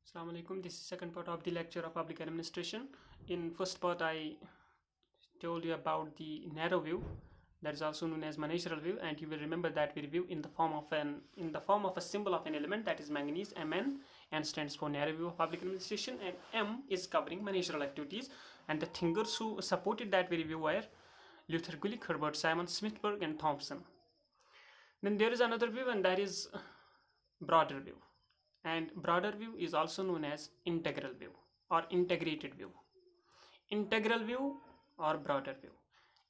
Assalamu alaikum. This is second part of the lecture of public administration. In first part, I told you about the narrow view, that is also known as managerial view, and you will remember that we review in the form of a symbol of an element, that is manganese, Mn. N stands for narrow view of public administration, and M is covering managerial activities. And the thinkers who supported that review were Luther Gulick, Herbert Simon, Smithberg, and Thompson. Then there is another view, and that is broader view. And broader view is also known as integral view or integrated view. Integral view or broader view.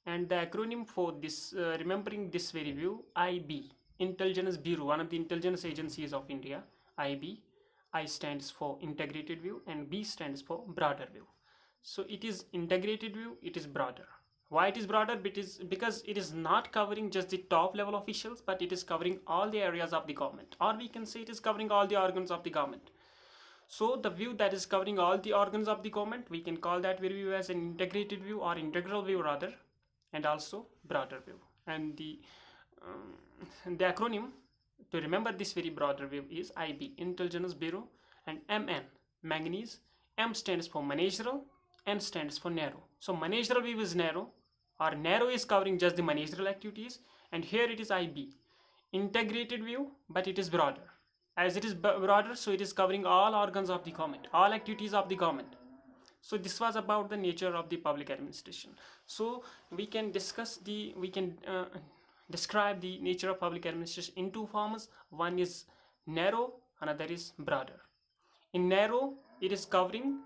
And the acronym for this, remembering this very view, IB, Intelligence Bureau, one of the intelligence agencies of India, IB. I stands for integrated view and B stands for broader view. So it is integrated view, it is broader. Why it is broader? Because it is not covering just the top level officials, but it is covering all the areas of the government, or we can say it is covering all the organs of the government. So the view that is covering all the organs of the government, we can call that view as an integrated view or integral view rather, and also broader view. And the acronym to remember this very broader view is IB, Intelligence Bureau, and MN, manganese. M stands for managerial, N stands for narrow. So managerial view is narrow, or narrow is covering just the managerial activities, and here it is IB, integrated view, but it is broader. As it is broader, so it is covering all organs of the government, all activities of the government. So this was about the nature of the public administration. So we can describe the nature of public administration in two forms. One is narrow, another is broader. In narrow, it is covering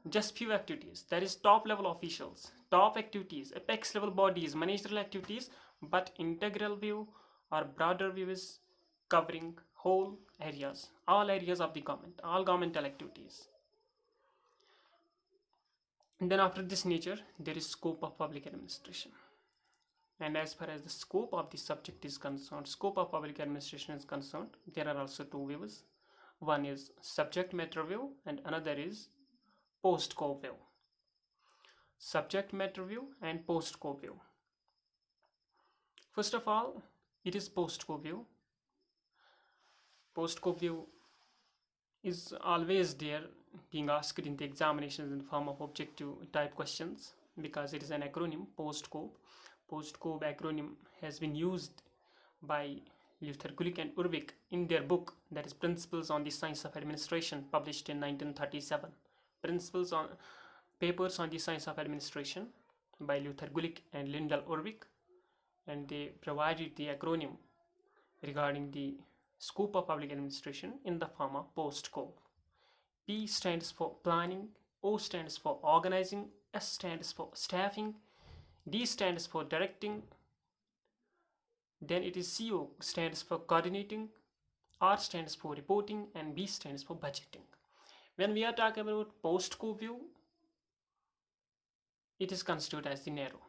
just few activities, that is top level officials, top activities, apex level bodies, managerial activities. But integral view or broader view is covering whole areas, all areas of the government, all governmental activities. And then after this nature, there is scope of public administration. And as far as the scope of the subject is concerned, scope of public administration is concerned, there are also two views. One is subject matter view and another is post-scope view. Subject matter view and post-scope view. First of all, it is post-scope view. Post-scope view is always there, being asked in the examinations in the form of objective type questions, because it is an acronym, post-scope. Post-scope acronym has been used by Luther Gulick and Urwick in their book, that is Principles on the Science of Administration, published in 1937. Papers on the Science of Administration by Luther Gulick and Lyndall Urwick, and they provided the acronym regarding the scope of public administration in the form of post-scope. P stands for planning, O stands for organizing, S stands for staffing, D stands for directing, then it is CO stands for coordinating, R stands for reporting, and B stands for budgeting. When we are talking about post-scope view, it is considered as the narrow.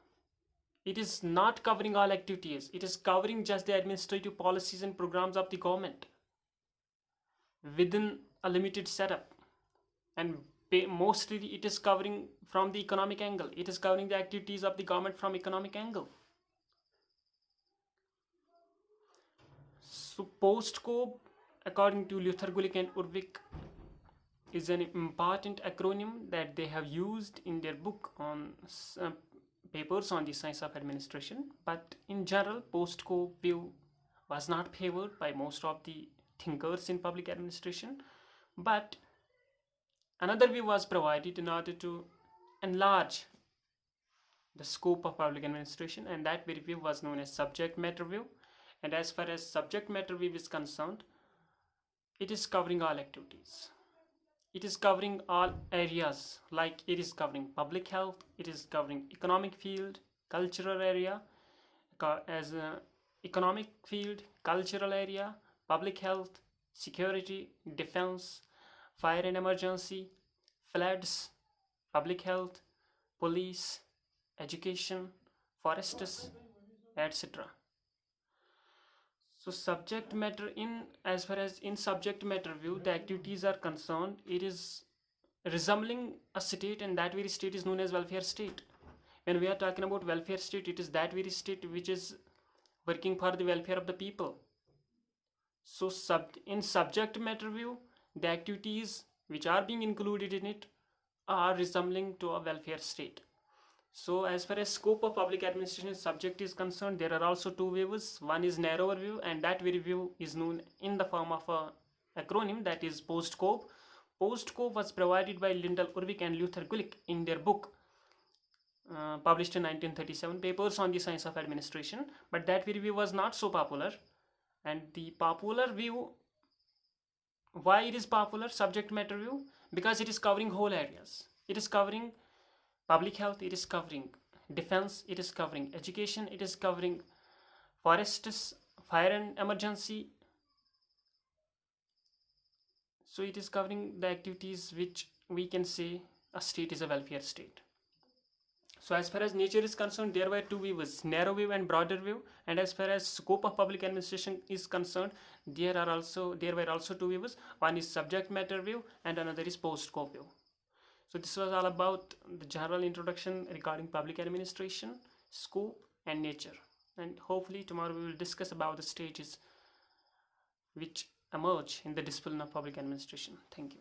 It is not covering all activities, it is covering just the administrative policies and programs of the government within a limited setup, and mostly it is covering from the economic angle, it is covering the activities of the government from economic angle. So post-scope, according to Luther Gulick and Urwick, is an important acronym that they have used in their book on papers on the science of administration. But in general, post-scope view was not favored by most of the thinkers in public administration, but another view was provided in order to enlarge the scope of public administration, and that very view was known as subject matter view. And as far as subject matter view is concerned, it is covering all activities, it is covering all areas, like it is covering public health, it is covering economic field, cultural area, as economic field, cultural area, public health, security, defense, fire and emergency, floods, public health, police, education, forests, etc. So subject matter, as far as in subject matter view the activities are concerned, it is resembling a state, and that very state is known as welfare state. When we are talking about welfare state, it is that very state which is working for the welfare of the people. So in subject matter view, the activities which are being included in it are resembling to a welfare state. So as far as scope of public administration subject is concerned, there are also two views. One is narrower view, and that very view is known in the form of a acronym, that is POST-COAP. POST-COAP was provided by Lyndall Urwick and Luther Gulick in their book published in 1937, Papers on the Science of Administration. But that very view was not so popular, and the popular view, why it is popular subject matter view, because it is covering whole areas. It is covering public health, it is covering defense, it is covering education, it is covering forests, fire and emergency. So it is covering the activities which we can say a state is a welfare state. So as far as nature is concerned, there were two views, narrow view and broader view. And as far as scope of public administration is concerned, there were also two views. One is subject matter view and another is post-COAP view. So this was all about the general introduction regarding public administration, scope and nature. And hopefully tomorrow we will discuss about the stages which emerge in the discipline of public administration. Thank you.